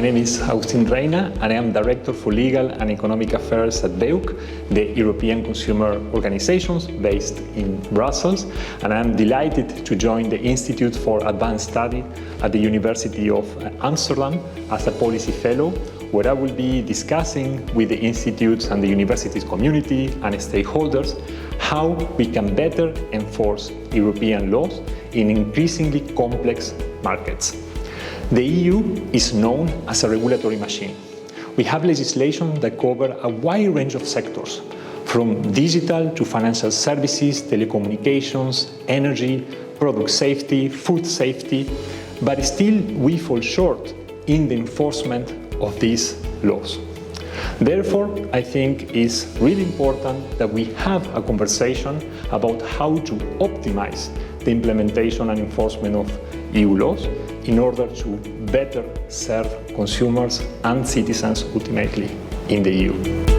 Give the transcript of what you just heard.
name is Agustín Reyna, and I am Director for Legal and Economic Affairs at BEUC, the European Consumer Organizations based in Brussels, and I am delighted to join the Institute for Advanced Study at the University of Amsterdam as a policy fellow, where I will be discussing with the Institute's and the university's community and stakeholders how we can better enforce European laws in increasingly complex markets. The EU is known as a regulatory machine. We have legislation that covers a wide range of sectors, from digital to financial services, telecommunications, energy, product safety, food safety, but still we fall short in the enforcement of these laws. Therefore, I think it's really important that we have a conversation about how to optimize the implementation and enforcement of EU laws in order to better serve consumers and citizens ultimately in the EU.